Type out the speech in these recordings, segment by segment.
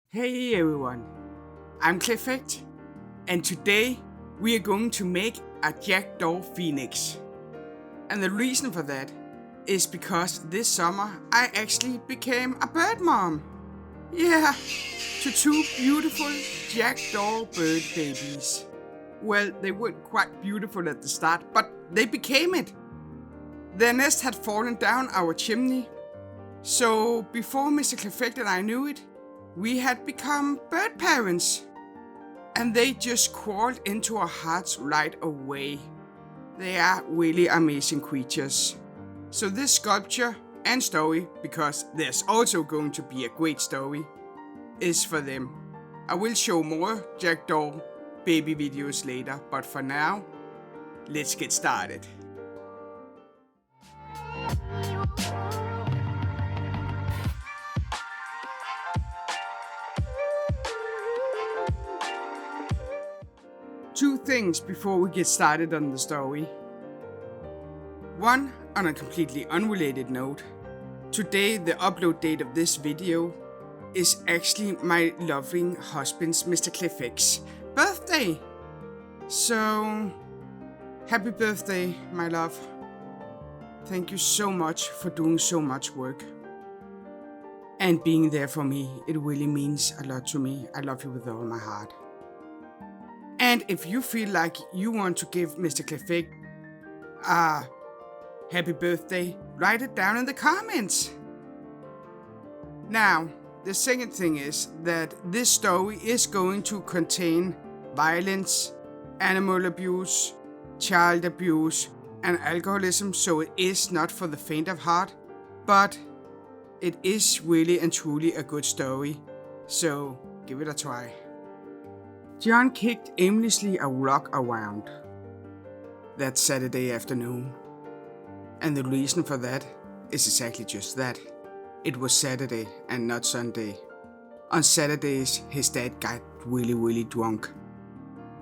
Hey everyone, I'm Clayfect, and today we are going to make a Jackdaw-Phoenix. And the reason for that is because this summer I actually became a bird mom. Yeah, to two beautiful Jackdaw-bird babies. Well, they weren't quite beautiful at the start, but they became it. Their nest had fallen down our chimney, so before Mr. Clayfect and I knew it, we had become bird parents, and they just crawled into our hearts right away. They are really amazing creatures. So this sculpture and story, because there's also going to be a great story, is for them. I will show more Jackdaw baby videos later, but for now, let's get started. Two things before we get started on the story. One, on a completely unrelated note, today the upload date of this video is actually my loving husband's Mr. Clayfect's birthday. So, happy birthday, my love. Thank you so much for doing so much work and being there for me. It really means a lot to me. I love you with all my heart. And if you feel like you want to give Mr. Clayfect a happy birthday, write it down in the comments. Now, the second thing is that this story is going to contain violence, animal abuse, child abuse, and alcoholism, so it is not for the faint of heart, but it is really and truly a good story, so give it a try. John kicked aimlessly a rock around that Saturday afternoon. And the reason for that is exactly just that. It was Saturday and not Sunday. On Saturdays, his dad got really drunk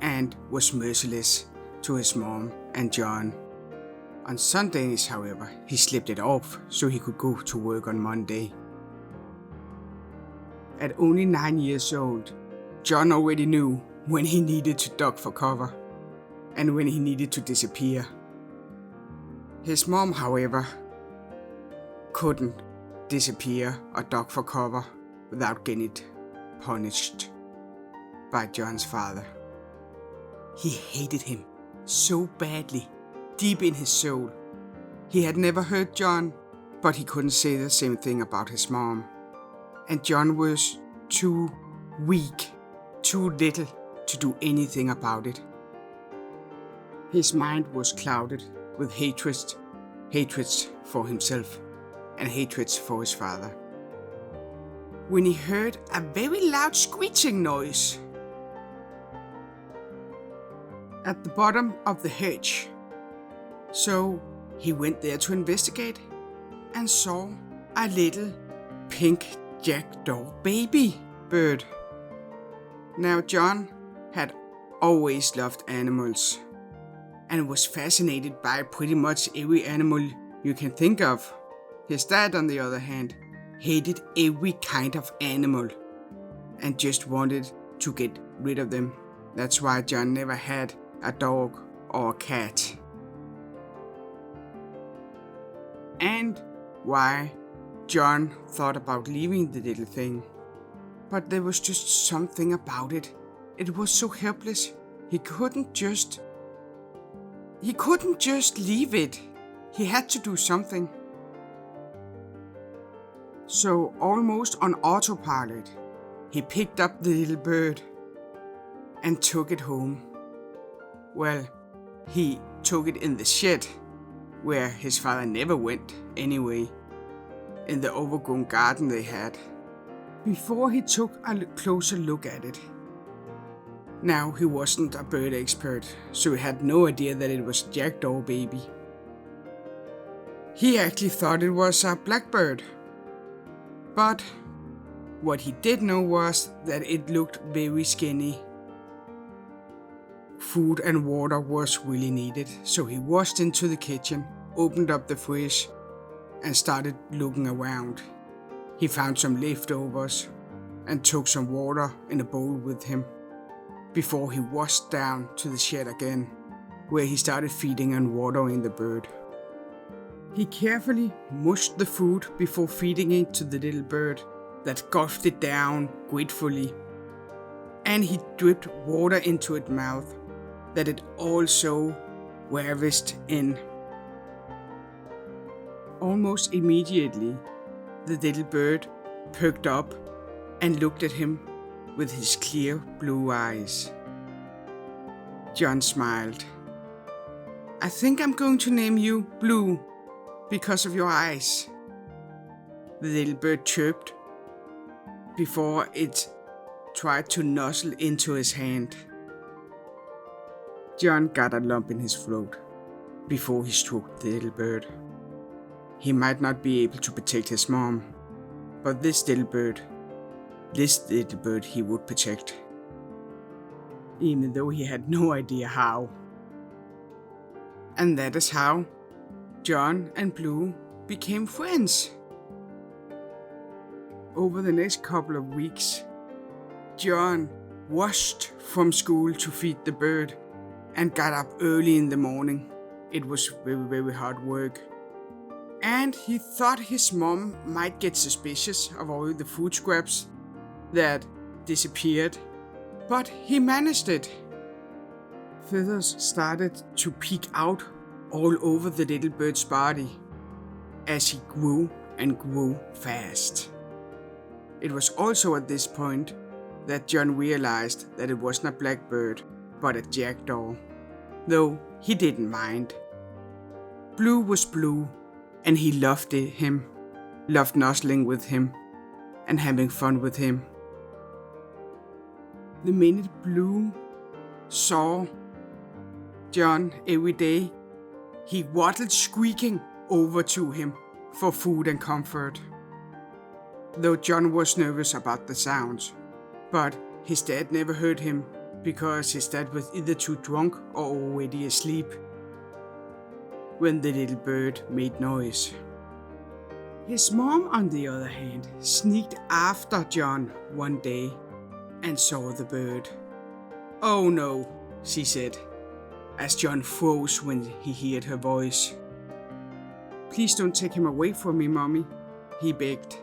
and was merciless to his mom and John. On Sundays, however, he slipped it off so he could go to work on Monday. At only 9 years old, John already knew when he needed to duck for cover and when he needed to disappear. His mom, however, couldn't disappear or duck for cover without getting punished by John's father. He hated him so badly, deep in his soul. He had never hurt John, but he couldn't say the same thing about his mom. And John was too weak, too little to do anything about it. His mind was clouded with hatreds for himself and hatreds for his father. When he heard a very loud screeching noise at the bottom of the hedge, so he went there to investigate and saw a little pink jackdaw baby bird. Now John had always loved animals and was fascinated by pretty much every animal you can think of. His dad, on the other hand, hated every kind of animal and just wanted to get rid of them. That's why John never had a dog or a cat. And why John thought about leaving the little thing. But there was just something about it. It was so helpless. He couldn't just leave it. He had to do something. So almost on autopilot, he picked up the little bird and took it home. Well, he took it in the shed, where his father never went anyway, in the overgrown garden they had, before he took a closer look at it. Now, he wasn't a bird expert, so he had no idea that it was a jackdaw baby. He actually thought it was a blackbird. But what he did know was that it looked very skinny. Food and water was really needed, so he rushed into the kitchen, opened up the fridge, and started looking around. He found some leftovers, and took some water in a bowl with him before he washed down to the shed again, where he started feeding and watering the bird. He carefully mushed the food before feeding it to the little bird that gulped it down gratefully, and he dripped water into its mouth that it also ravished in. Almost immediately, the little bird perked up and looked at him with his clear blue eyes. John smiled. "I think I'm going to name you Blue because of your eyes," the little bird chirped before it tried to nuzzle into his hand. John got a lump in his throat before he stroked the little bird. He might not be able to protect his mom, but this little bird he would protect, even though he had no idea how. And that is how John and Blue became friends. Over the next couple of weeks, John rushed from school to feed the bird and got up early in the morning. It was very, very hard work. And he thought his mom might get suspicious of all the food scraps that disappeared, but he managed it. Feathers started to peek out all over the little bird's body as he grew and grew fast. It was also at this point that John realized that it wasn't a blackbird, but a jackdaw, though he didn't mind. Blue was Blue, and he loved him, loved nuzzling with him, and having fun with him. The minute Blue saw John every day, he waddled squeaking over to him for food and comfort. Though John was nervous about the sounds, but his dad never heard him because his dad was either too drunk or already asleep when the little bird made noise. His mom, on the other hand, sneaked after John one day and saw the bird. "Oh no," she said, as John froze when he heard her voice. "Please don't take him away from me, Mommy," he begged.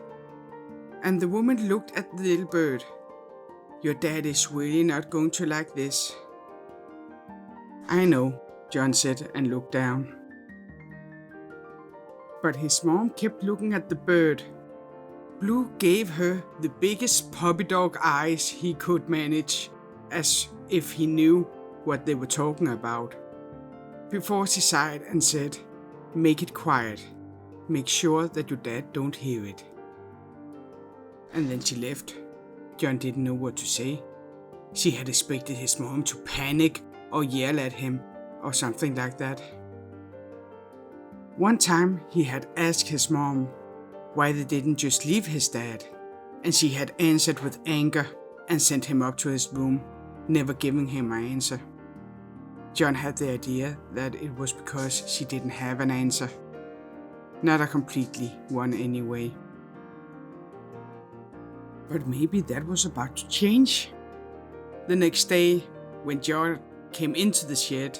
And the woman looked at the little bird. "Your dad is really not going to like this." "I know," John said and looked down. But his mom kept looking at the bird. Blue gave her the biggest puppy dog eyes he could manage, as if he knew what they were talking about, before she sighed and said, "Make it quiet. Make sure that your dad don't hear it." And then she left. John didn't know what to say. She had expected his mom to panic or yell at him or something like that. One time he had asked his mom why they didn't just leave his dad, and she had answered with anger and sent him up to his room, never giving him an answer. John had the idea that it was because she didn't have an answer. Not a completely one anyway. But maybe that was about to change. The next day, when John came into the shed,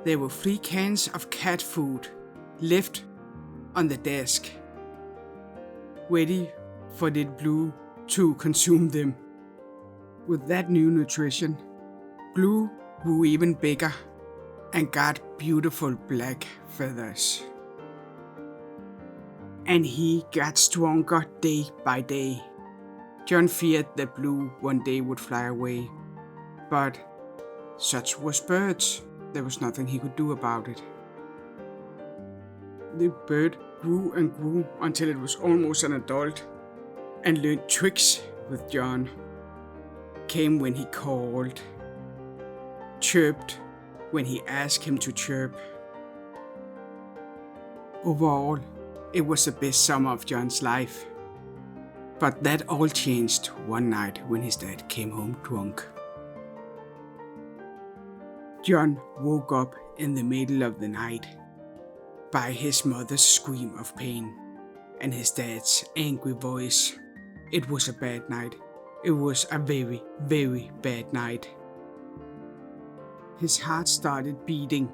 there were 3 cans of cat food left on the desk, ready for little Blue to consume them. With that new nutrition, Blue grew even bigger and got beautiful black feathers. And he got stronger day by day. John feared that Blue one day would fly away, but such was birds. There was nothing he could do about it. The bird grew and grew until it was almost an adult and learned tricks with John. Came when he called, chirped when he asked him to chirp. Overall, it was the best summer of John's life. But that all changed one night when his dad came home drunk. John woke up in the middle of the night by his mother's scream of pain and his dad's angry voice. It was a bad night. It was a very, very bad night. His heart started beating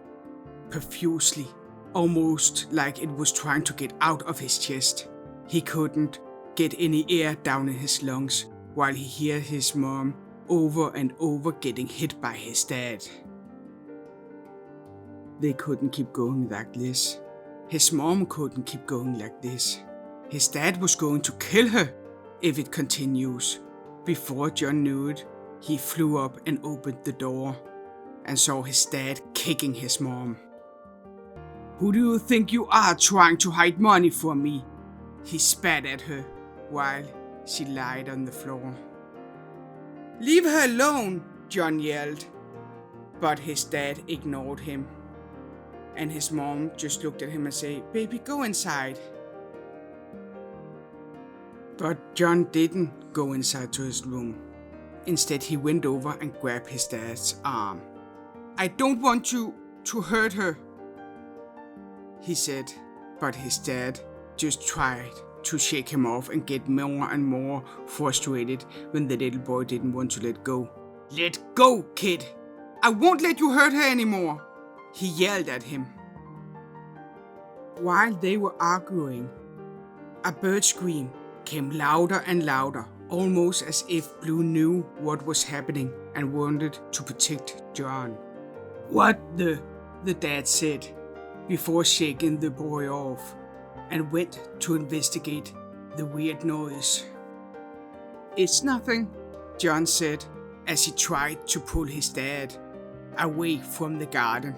profusely, almost like it was trying to get out of his chest. He couldn't get any air down in his lungs while he heard his mom over and over getting hit by his dad. They couldn't keep going like this. His mom couldn't keep going like this. His dad was going to kill her if it continues. Before John knew it, he flew up and opened the door and saw his dad kicking his mom. "Who do you think you are trying to hide money from me?" He spat at her while she lied on the floor. "Leave her alone," John yelled. But his dad ignored him. And his mom just looked at him and said, "Baby, go inside." But John didn't go inside to his room. Instead, he went over and grabbed his dad's arm. "I don't want you to hurt her," he said, but his dad just tried to shake him off and get more and more frustrated when the little boy didn't want to let go. "Let go, kid! I won't let you hurt her anymore!" he yelled at him. While they were arguing, a bird scream came louder and louder, almost as if Blue knew what was happening and wanted to protect John. "What the dad said before shaking the boy off and went to investigate the weird noise. "It's nothing," John said as he tried to pull his dad away from the garden,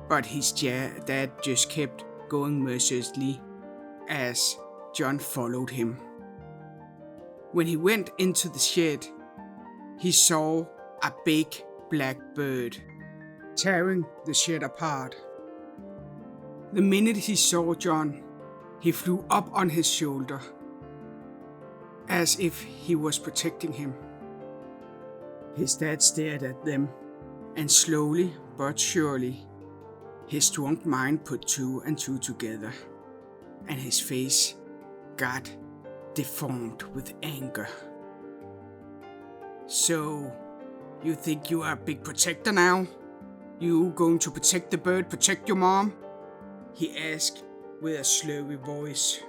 but his dad just kept going mercilessly as John followed him. When he went into the shed, he saw a big black bird tearing the shed apart. The minute he saw John, he flew up on his shoulder as if he was protecting him. His dad stared at them, and slowly but surely, his drunk mind put two and two together, and his face got deformed with anger. "So, you think you are a big protector now? You going to protect the bird, protect your mom?" he asked with a slurry voice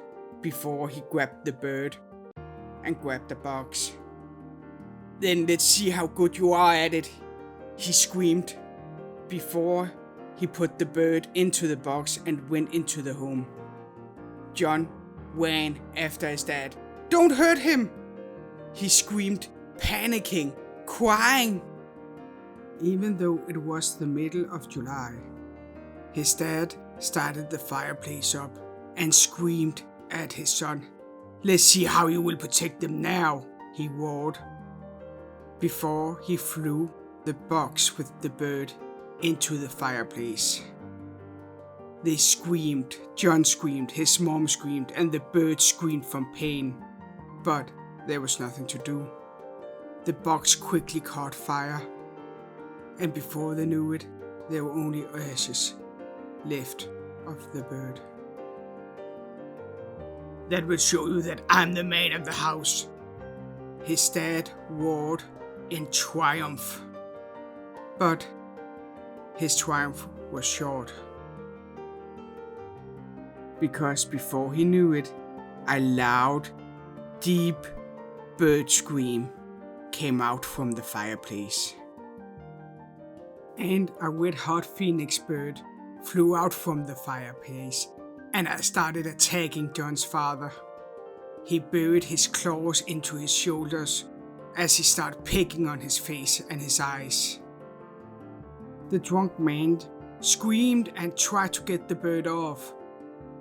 before he grabbed the bird and grabbed the box. "Then let's see how good you are at it," he screamed before he put the bird into the box and went into the home. John ran after his dad. "Don't hurt him!" he screamed, panicking, crying. Even though it was the middle of July, his dad started the fireplace up and screamed at his son. "Let's see how you will protect them now," he roared, before he threw the box with the bird into the fireplace. They screamed, John screamed, his mom screamed, and the bird screamed from pain. But there was nothing to do. The box quickly caught fire, and before they knew it, there were only ashes left of the bird. "That will show you that I'm the man of the house," his dad roared in triumph. But his triumph was short, because before he knew it, a loud, deep bird scream came out from the fireplace. And a red-hot phoenix bird flew out from the fireplace and started attacking John's father. He buried his claws into his shoulders as he started picking on his face and his eyes. The drunk man screamed and tried to get the bird off,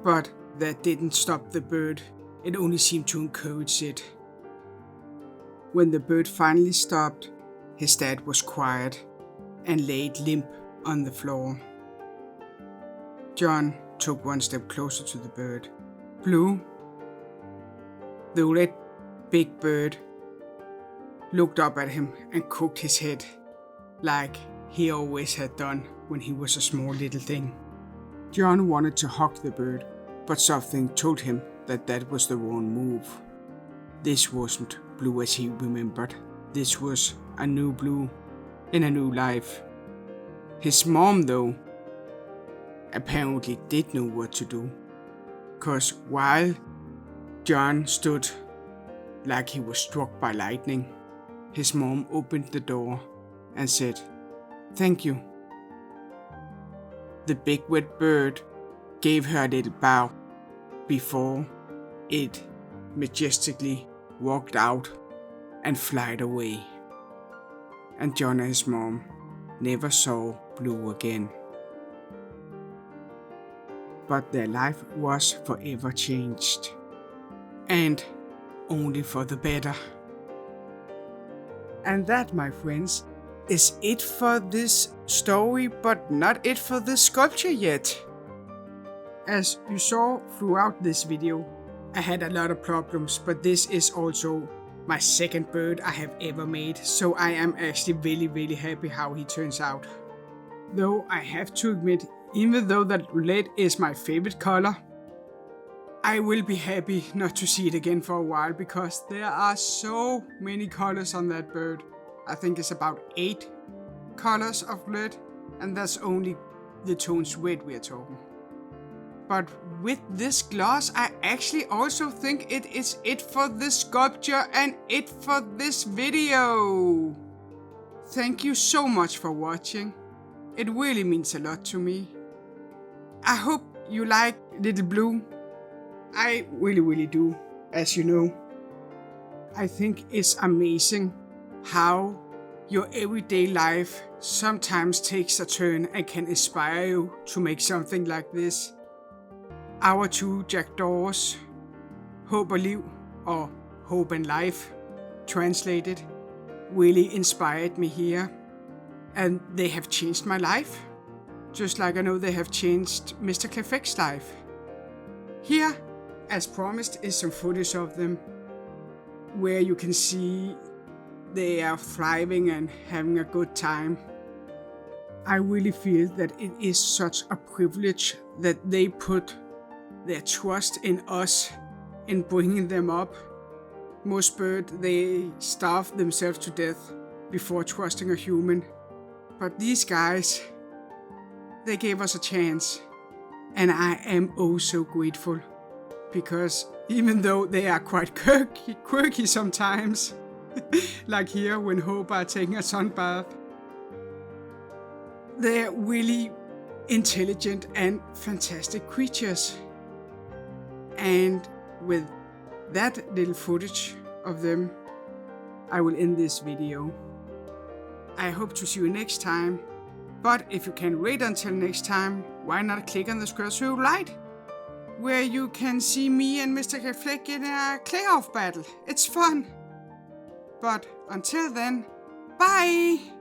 but that didn't stop the bird. It only seemed to encourage it. When the bird finally stopped, his dad was quiet and laid limp on the floor. John took one step closer to the bird. "Blue?" The red big bird looked up at him and cocked his head like he always had done when he was a small little thing. John wanted to hug the bird, but something told him that that was the wrong move. This wasn't Blue as he remembered. this was a new Blue in a new life. His mom, though, apparently did know what to do, cause while John stood like he was struck by lightning, his mom opened the door and said, "Thank you." The big wet bird gave her a little bow before it majestically walked out and flied away. And John and his mom never saw Blue again. But their life was forever changed, and only for the better. And that, my friends, is it for this story, but not it for this sculpture yet. As you saw throughout this video, I had a lot of problems, but this is also my second bird I have ever made, so I am actually really happy how he turns out. Though I have to admit, even though that red is my favorite color, I will be happy not to see it again for a while, because there are so many colors on that bird. I think it's about 8 colors of red, and that's only the tones red we are talking. But with this gloss, I actually also think it is it for this sculpture and it for this video. Thank you so much for watching. It really means a lot to me. I hope you like Little Blue. I really do, as you know. I think it's amazing how your everyday life sometimes takes a turn and can inspire you to make something like this. Our 2 jackdaws, Hope og Liv, or Hope and Life, translated, really inspired me here. And they have changed my life, just like I know they have changed Mr. Clayfect's life. Here, as promised, is some footage of them, where you can see they are thriving and having a good time. I really feel that it is such a privilege that they put their trust in us in bringing them up. Most birds, they starve themselves to death before trusting a human. But these guys, they gave us a chance. And I am oh so grateful. Because even though they are quite quirky sometimes, like here when Hope are taking a sunbath, they're really intelligent and fantastic creatures. And with that little footage of them, I will end this video. I hope to see you next time. But if you can wait until next time, why not click on the square circle light, where you can see me and Mr. Clayfect in a clay-off battle. It's fun. But until then, bye!